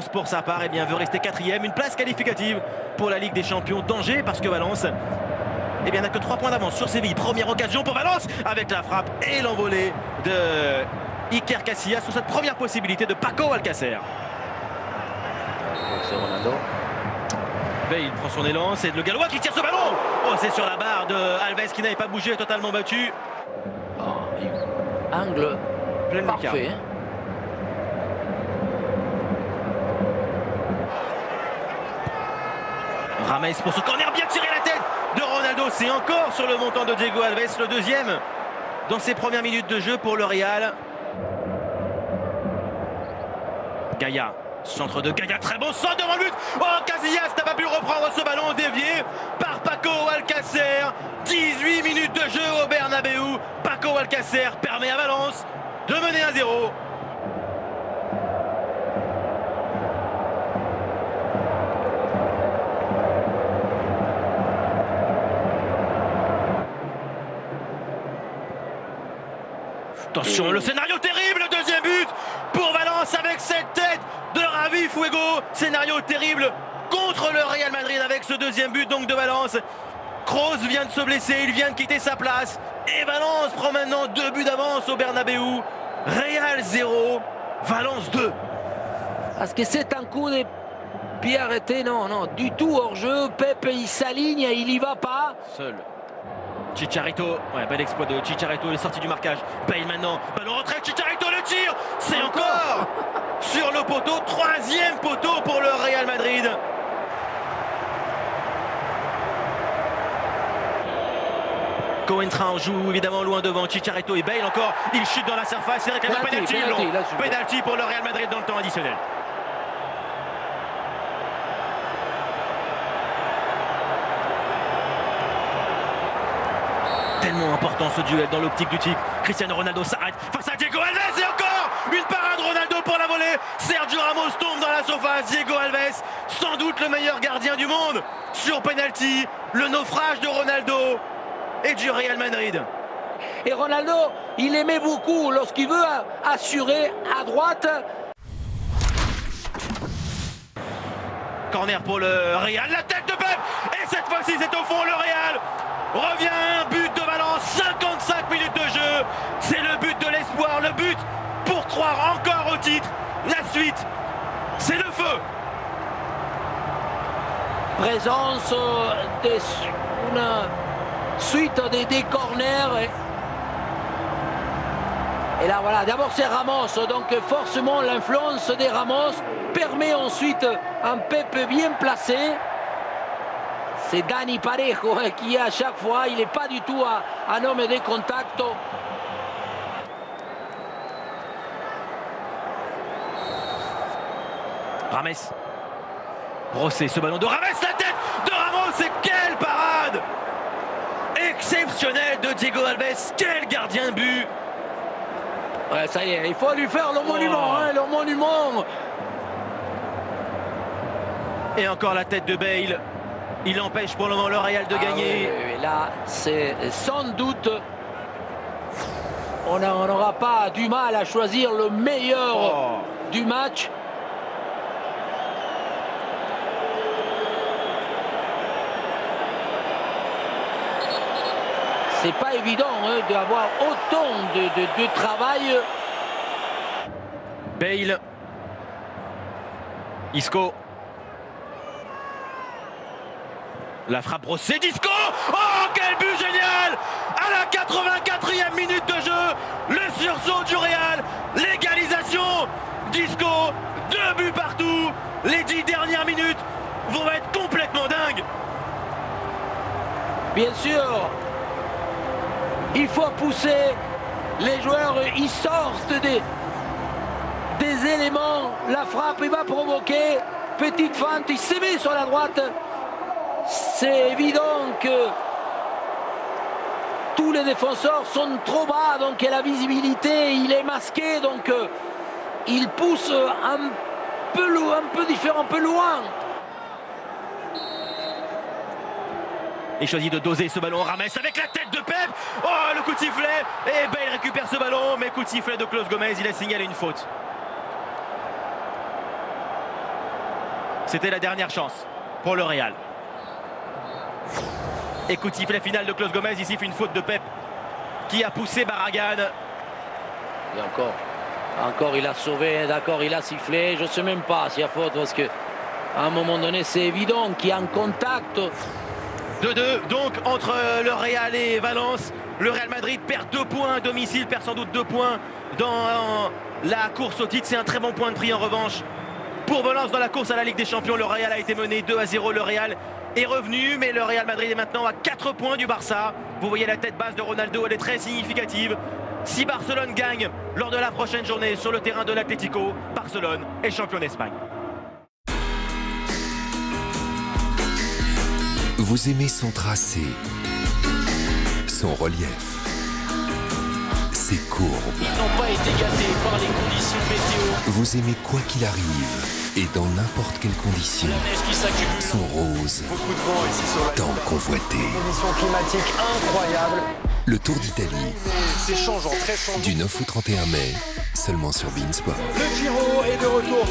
Pour sa part, eh bien, veut rester quatrième, une place qualificative pour la Ligue des Champions. Danger parce que Valence n'a que 3 points d'avance sur Séville. Première occasion pour Valence avec la frappe et l'envolée de Iker Casillas sur cette première possibilité de Paco Alcácer. C'est Ronaldo. Il prend son élan, c'est le Gallois qui tire ce ballon. Oh, c'est sur la barre de Alves qui n'avait pas bougé, totalement battu. Angle plein parfait. Rames pour ce corner, bien tiré la tête de Ronaldo. C'est encore sur le montant de Diego Alves, le deuxième dans ses premières minutes de jeu pour le Real. Gaïa, centre de Gaïa, très bon centre devant le but. Oh, Casillas n'a pas pu reprendre ce ballon dévié par Paco Alcácer. 18 minutes de jeu au Bernabéu. Paco Alcácer permet à Valence de mener 1-0. Attention, le scénario terrible, deuxième but pour Valence avec cette tête de Ravi Fuego. Scénario terrible contre le Real Madrid avec ce deuxième but donc de Valence. Kroos vient de se blesser, il vient de quitter sa place. Et Valence prend maintenant 2 buts d'avance au Bernabéu. Real 0, Valence 2. Parce que c'est un coup de pied arrêté, non, du tout hors jeu. Pepe il s'aligne, il y va pas. Seul. Chicharito, ouais, bel exploit de Chicharito, il est sorti du marquage. Bale maintenant, ballon retrait, Chicharito le tire, c'est encore sur le poteau, 3e poteau pour le Real Madrid. Coentra en joue évidemment loin devant, Chicharito et Bale encore, il chute dans la surface, c'est réclamé penalty pour le Real Madrid dans le temps additionnel. Tellement important ce duel dans l'optique du titre. Cristiano Ronaldo s'arrête face à Diego Alves et encore une parade Ronaldo pour la volée. Sergio Ramos tombe dans la surface. Diego Alves, sans doute le meilleur gardien du monde sur penalty. Le naufrage de Ronaldo et du Real Madrid. Et Ronaldo, il aimait beaucoup lorsqu'il veut assurer à droite. Corner pour le Real, la tête de Pep. Et cette fois-ci c'est au fond, le Real revient, but de Valence, 55 minutes de jeu. C'est le but de l'espoir, le but pour croire encore au titre. La suite, c'est le feu. Présence d'une suite des corners. Et là voilà, d'abord c'est Ramos, donc forcément l'influence des Ramos permet ensuite un Pepe bien placé. C'est Dani Parejo qui à chaque fois, il n'est pas du tout un homme de contact. Rames, brossé ce ballon de Rames, la tête de Ramos et quelle parade exceptionnelle de Diego Alves, quel gardien de but. Ouais, ça y est, il faut lui faire le monument, le monument. Et encore la tête de Bale. Il empêche pour le moment le Real de gagner. Oui, là, c'est sans doute, on n'aura pas du mal à choisir le meilleur du match. C'est pas évident d'avoir autant de travail. Bale. Isco. La frappe brossée d'Isco. Oh, quel but génial! À la 84e minute de jeu, le sursaut du Real, l'égalisation d'Isco, 2 buts partout. Les 10 dernières minutes vont être complètement dingues. Bien sûr, il faut pousser. Les joueurs, ils sortent des éléments. La frappe, il va provoquer. Petite feinte, il se met sur la droite. C'est évident que tous les défenseurs sont trop bas, donc la visibilité, il est masqué, donc il pousse un peu différent, un peu loin. Il choisit de doser ce ballon, Rames avec la tête de Pep. Oh, le coup de sifflet. Et Bale récupère ce ballon, mais coup de sifflet de Klaus Gomez, il a signalé une faute. C'était la dernière chance pour le Real. Écoute, sifflet final de Klaus Gomez. Ici, fait une faute de Pep qui a poussé Barragán. Et encore il a sauvé, d'accord, il a sifflé. Je ne sais même pas s'il y a faute parce que à un moment donné, c'est évident qu'il y a un contact. 2-2 donc entre le Real et Valence. Le Real Madrid perd 2 points à domicile, perd sans doute 2 points dans la course au titre. C'est un très bon point de prix en revanche pour Valence dans la course à la Ligue des Champions. Le Real a été mené 2-0. Le Real est revenu, mais le Real Madrid est maintenant à 4 points du Barça. Vous voyez la tête basse de Ronaldo, elle est très significative. Si Barcelone gagne lors de la prochaine journée sur le terrain de l'Atlético, Barcelone est champion d'Espagne. Vous aimez son tracé, son relief, ses courbes. Ils n'ont pas été gâtés par les conditions météo. Vous aimez quoi qu'il arrive et dans n'importe quelle condition. La neige qui s'accumule. Son rose, Beaucoup de vent ici sur la tant convoité. conditions climatiques incroyables. Le Tour d'Italie, C'est changeant, très changeant. du 9 au 31 mai, seulement sur beIN Sport. Le Giro est de retour